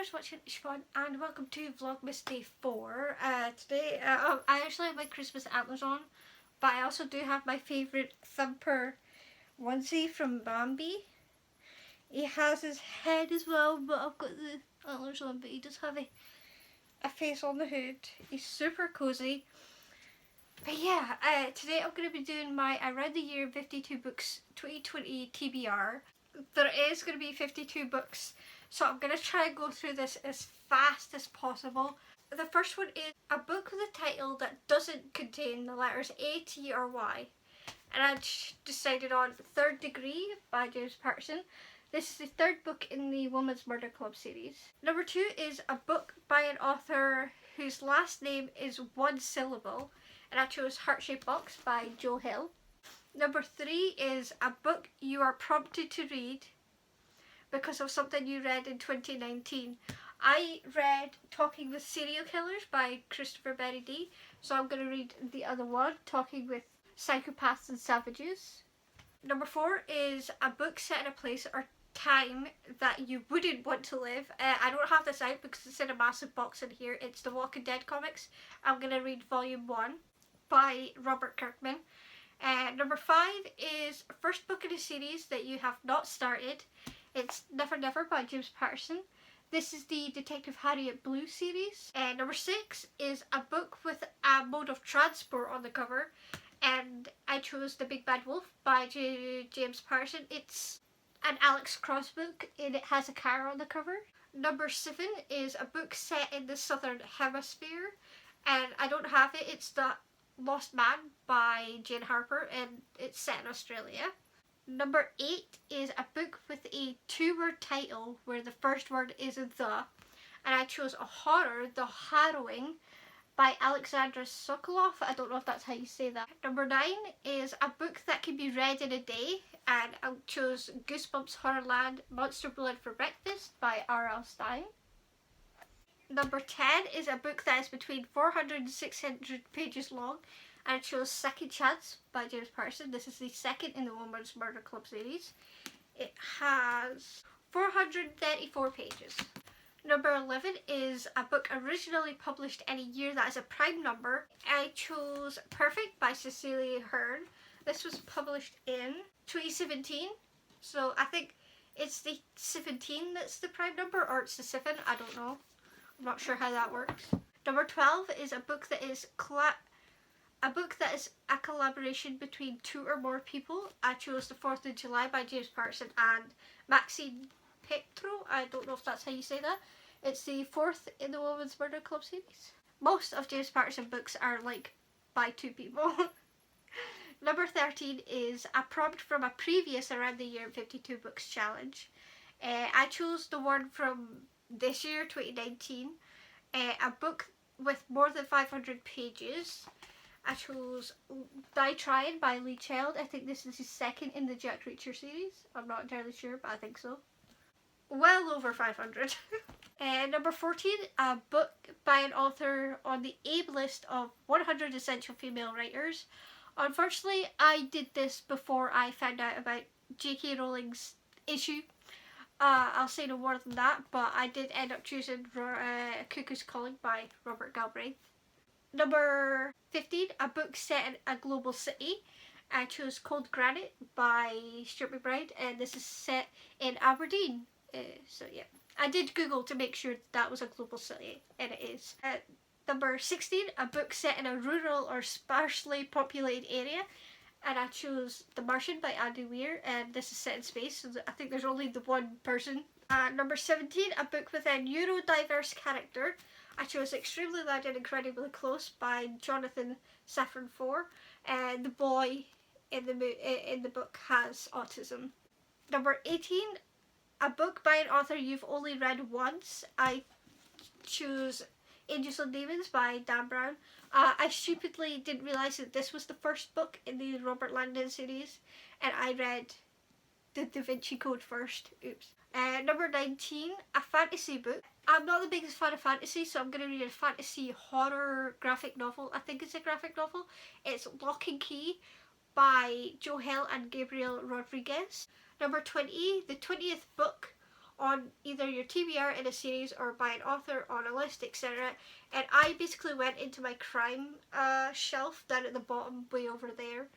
viewers watching Siobhan, and welcome to Vlogmas Day 4. Today I actually have my Christmas antlers on, but I also do have my favourite Thumper onesie from Bambi. He has his head as well, but I've got the antlers on, but he does have a face on the hood. He's super cosy. But yeah, today I'm going to be doing my Around the Year 52 Books 2020 TBR. There is going to be 52 books, so I'm going to try and go through this as fast as possible. The first one is a book with a title that doesn't contain the letters A, T or Y. And I decided on Third Degree by James Patterson. This is the third book in the Women's Murder Club series. Number 2 is a book by an author whose last name is one syllable, and I chose Heart-Shaped Box by Joe Hill. Number 3 is a book you are prompted to read because of something you read in 2019. I read Talking with Serial Killers by Christopher Berry D, so I'm going to read the other one, Talking with Psychopaths and Savages. Number 4 is a book set in a place or time that you wouldn't want to live. I don't have this out because it's in a massive box in here. It's the Walking Dead comics. I'm going to read volume 1 by Robert Kirkman. Number 5 is first book in a series that you have not started. It's Never Never by James Patterson. This is the Detective Harriet Blue series. Number 6 is a book with a mode of transport on the cover, and I chose The Big Bad Wolf by James Patterson. It's an Alex Cross book and it has a car on the cover. Number 7 is a book set in the Southern Hemisphere, and I don't have it. It's The Lost Man by Jane Harper and it's set in Australia. Number 8 is a book with a 2-word title where the first word is a the, and I chose a horror, The Harrowing by Alexandra Sokoloff. I don't know if that's how you say that. Number 9 is a book that can be read in a day, and I chose Goosebumps Horrorland Monster Blood for Breakfast by R.L. Stine. Number 10 is a book that is between 400 and 600 pages long, and I chose Second Chance by James Patterson. This is the second in the Women's Murder Club series. It has 434 pages. Number 11 is a book originally published in a year that is a prime number. I chose Perfect by Cecilia Hearn. This was published in 2017, so I think it's the 17 that's the prime number, or it's the 7, I don't know. I'm not sure how that works. Number 12 is a book that is a collaboration between 2 or more people. I chose The 4th of July by James Patterson and Maxine Petro. I don't know if that's how you say that. It's the 4th in the Women's Murder Club series. Most of James Patterson books are like by 2 people. Number 13 is a prompt from a previous Around the Year 52 Books challenge. I chose the one from this year, 2019, a book with more than 500 pages. I chose Die Trying by Lee Child. I think this is his second in the Jack Reacher series. I'm not entirely sure, but I think so. Well over 500. Number 14, a book by an author on the AIM list of 100 essential female writers. Unfortunately, I did this before I found out about J.K. Rowling's issue. I'll say no more than that, but I did end up choosing Cuckoo's Calling by Robert Galbraith. Number 15, a book set in a global city. I chose Cold Granite by Stuart McBride, and this is set in Aberdeen. So yeah, I did Google to make sure that was a global city, and it is. Number 16, a book set in a rural or sparsely populated area, and I chose The Martian by Andy Weir, and this is set in space, so I think there's only the one person. Number 17, a book with a neurodiverse character. I chose Extremely Loud and Incredibly Close by Jonathan Safran Foer, and the boy in the book has autism. Number 18, a book by an author you've only read once. I choose Angels and Demons by Dan Brown. I stupidly didn't realise that this was the first book in the Robert Langdon series, and I read the Da Vinci Code first. Oops. Number 19, a fantasy book. I'm not the biggest fan of fantasy, so I'm going to read a fantasy horror graphic novel. I think it's a graphic novel. It's Lock and Key by Joe Hill and Gabriel Rodriguez. Number 20, the 20th book on either your TBR in a series or by an author on a list, etc. And I basically went into my crime shelf down at the bottom way over there,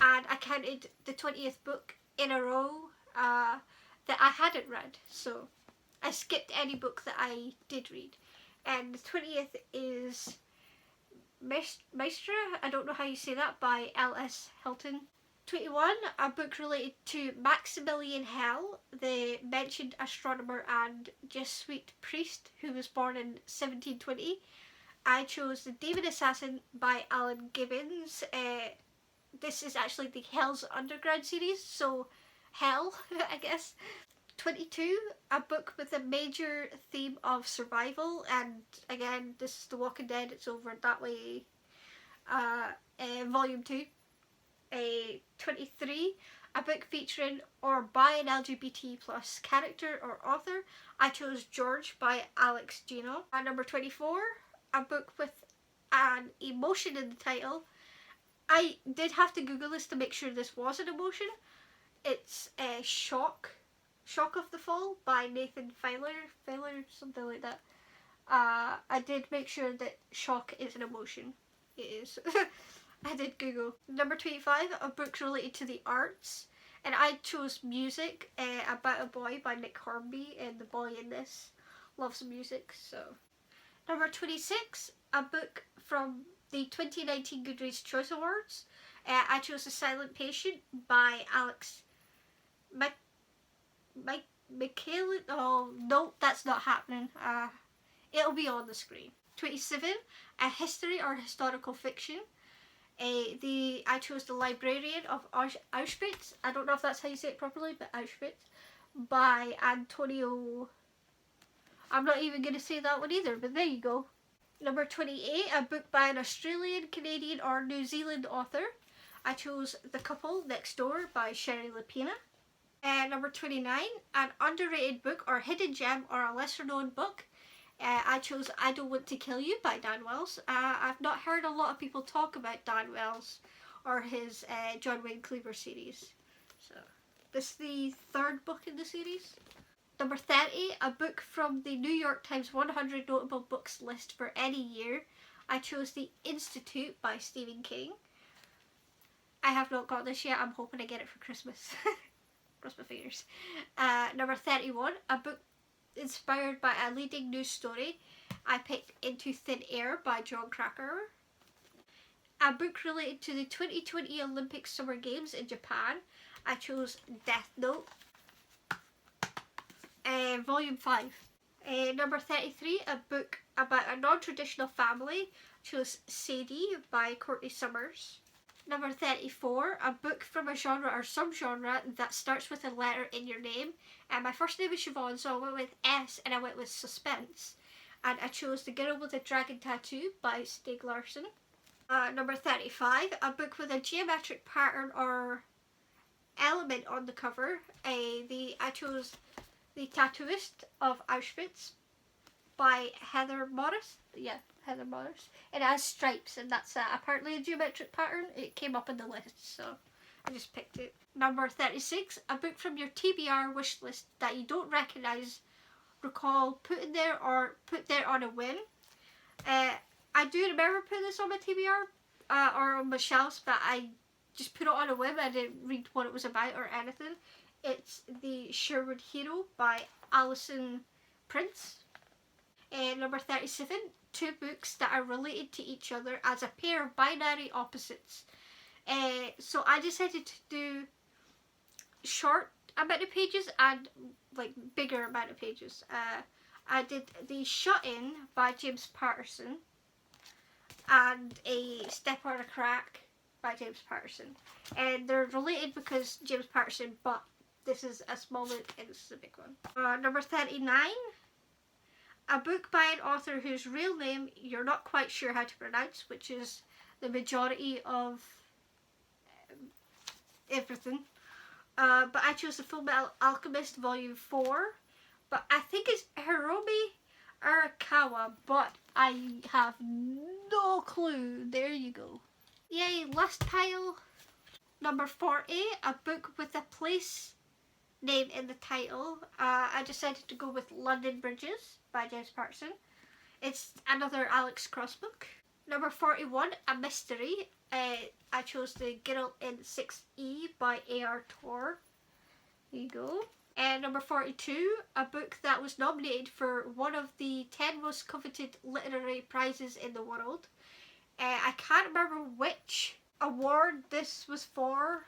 and I counted the 20th book in a row that I hadn't read. So I skipped any book that I did read. And the 20th is Maestra, I don't know how you say that, by L.S. Hilton. 21, a book related to Maximilian Hell, the mentioned astronomer and Jesuit priest who was born in 1720. I chose The Demon Assassin by Alan Gibbons. This is actually the Hell's Underground series, so Hell, I guess. 22, a book with a major theme of survival, and again, this is The Walking Dead, it's over that way. Volume 2. 23, a book featuring or by an LGBT plus character or author. I chose George by Alex Gino. Number 24, a book with an emotion in the title. I did have to Google this to make sure this was an emotion. It's Shock of the Fall by Nathan Filer, something like that. I did make sure that shock is an emotion. It is. I did Google. Number 25, a book related to the arts. And I chose Music, About a Boy by Nick Hornby, and the boy in this loves music, so. Number 26, a book from the 2019 Goodreads Choice Awards. I chose The Silent Patient by Alex Michael. Oh, no, that's not happening. It'll be on the screen. 27, a history or historical fiction. I chose The Librarian of Auschwitz. I don't know if that's how you say it properly, but Auschwitz by Antonio. I'm not even going to say that one either, but there you go. Number 28, a book by an Australian, Canadian or New Zealand author. I chose The Couple Next Door by Sherry Lapina. Number 29, an underrated book or hidden gem or a lesser known book. I chose I Don't Want to Kill You by Dan Wells. I've not heard a lot of people talk about Dan Wells or his John Wayne Cleaver series. So this is the third book in the series. Number 30, a book from the New York Times 100 Notable Books list for any year. I chose The Institute by Stephen King. I have not got this yet. I'm hoping I get it for Christmas. Cross my fingers. Number 31, a book inspired by a leading news story. I picked Into Thin Air by John Krakauer. A book related to the 2020 Olympic Summer Games in Japan. I chose Death Note. Volume 5. Number 33, a book about a non-traditional family. I chose Sadie by Courtney Summers. Number 34, a book from a genre or subgenre that starts with a letter in your name. And my first name is Siobhan, so I went with S and I went with suspense. And I chose The Girl with a Dragon Tattoo by Stieg Larsson. Number 35, a book with a geometric pattern or element on the cover. I chose The Tattooist of Auschwitz by Heather Morris. Yeah, Heather Morris. It has stripes, and that's apparently a geometric pattern. It came up in the list, so I just picked it. Number 36, a book from your TBR wish list that you don't recognise, recall, put in there or put there on a whim. I do remember putting this on my TBR or on my shelves, but I just put it on a whim. I didn't read what it was about or anything. It's The Sherwood Hero by Alison Prince. Number 37, two books that are related to each other as a pair of binary opposites. So I decided to do short amount of pages and like bigger amount of pages. I did The Shut In by James Patterson and A Step on a Crack by James Patterson. And they're related because James Patterson, but this is a small book and this is a big one. Number 39, a book by an author whose real name you're not quite sure how to pronounce, which is the majority of everything. But I chose The Full Metal Alchemist Volume 4. But I think it's Hiromi Arakawa, but I have no clue. There you go. Yay, last pile. Number 40, a book with a place name in the title, I decided to go with London Bridges by James Patterson. It's another Alex Cross book. Number 41, A Mystery. I chose The Girl in 6E by A.R. Tor. There you go. And number 42, a book that was nominated for one of the 10 most coveted literary prizes in the world. I can't remember which award this was for,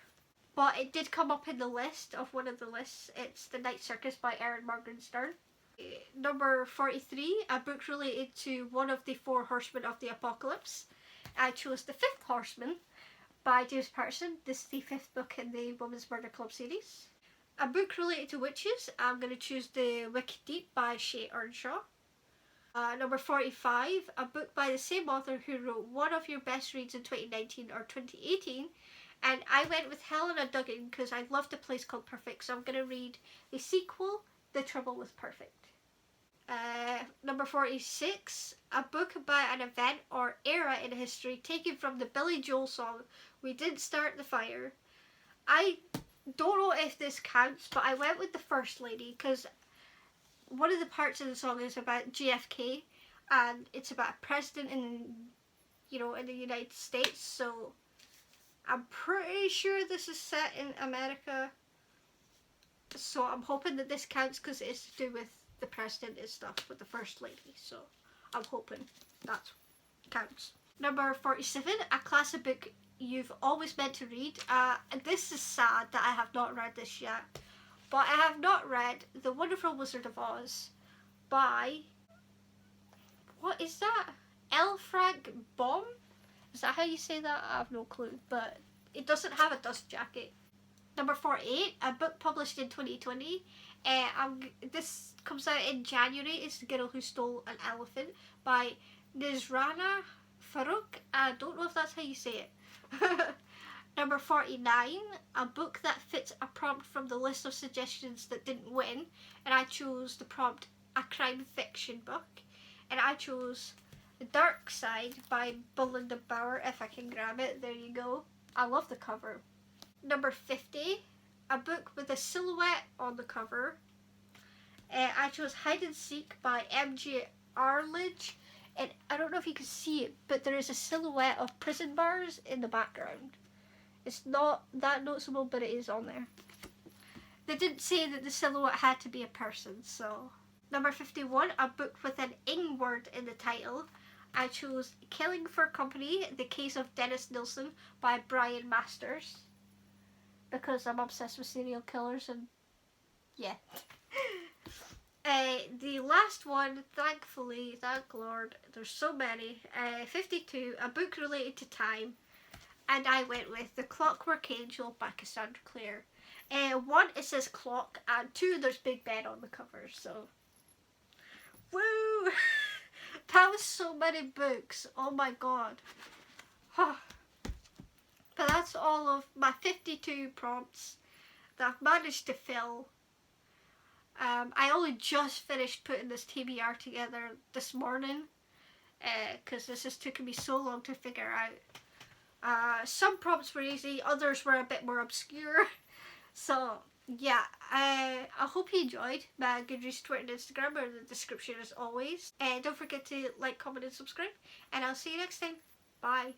but it did come up in the list of one of the lists. It's The Night Circus by Erin Morgenstern. Number 43, a book related to one of the 4 horsemen of the apocalypse. I chose The Fifth Horseman by James Patterson. This is the 5th book in the Women's Murder Club series. A book related to witches, I'm going to choose The Wicked Deep by Shay Earnshaw. Number 45, a book by the same author who wrote one of your best reads in 2019 or 2018. And I went with Helena Duggan because I loved A Place Called Perfect, so I'm going to read the sequel, The Trouble with Perfect. Number 46, a book about an event or era in history taken from the Billy Joel song, We Didn't Start the Fire. I don't know if this counts, but I went with The First Lady because one of the parts of the song is about JFK, and it's about a president in the United States, so I'm pretty sure this is set in America, so I'm hoping that this counts because it's to do with the president and stuff with the First Lady, so I'm hoping that counts. Number 47, a classic book you've always meant to read. This is sad that I have not read this yet, but I have not read The Wonderful Wizard of Oz by, what is that? L. Frank Baum? Is that how you say that? I have no clue, but it doesn't have a dust jacket. Number 48, a book published in 2020. This comes out in January. It's The Girl Who Stole an Elephant by Nizrana Farouk. I don't know if that's how you say it. Number 49, a book that fits a prompt from the list of suggestions that didn't win. And I chose the prompt, a crime fiction book. And I chose The Dark Side by Belinda Bauer, if I can grab it. There you go. I love the cover. Number 50, a book with a silhouette on the cover. I chose Hide and Seek by M.J. Arledge. And I don't know if you can see it, but there is a silhouette of prison bars in the background. It's not that noticeable, but it is on there. They didn't say that the silhouette had to be a person, so. Number 51, a book with an ing word in the title. I chose Killing for Company, The Case of Dennis Nilsen by Brian Masters, because I'm obsessed with serial killers, and yeah. The last one, thankfully, thank Lord, there's so many. 52, a book related to time, and I went with The Clockwork Angel by Cassandra Clare. 1, it says clock, and 2, there's Big Ben on the cover, so. Woo! That was so many books, oh my god. But that's all of my 52 prompts that I've managed to fill. I only just finished putting this TBR together this morning, because this has taken me so long to figure out. Some prompts were easy, others were a bit more obscure. So yeah, I hope you enjoyed my Goodreads, Twitter and Instagram are in the description as always. And don't forget to like, comment and subscribe. And I'll see you next time. Bye.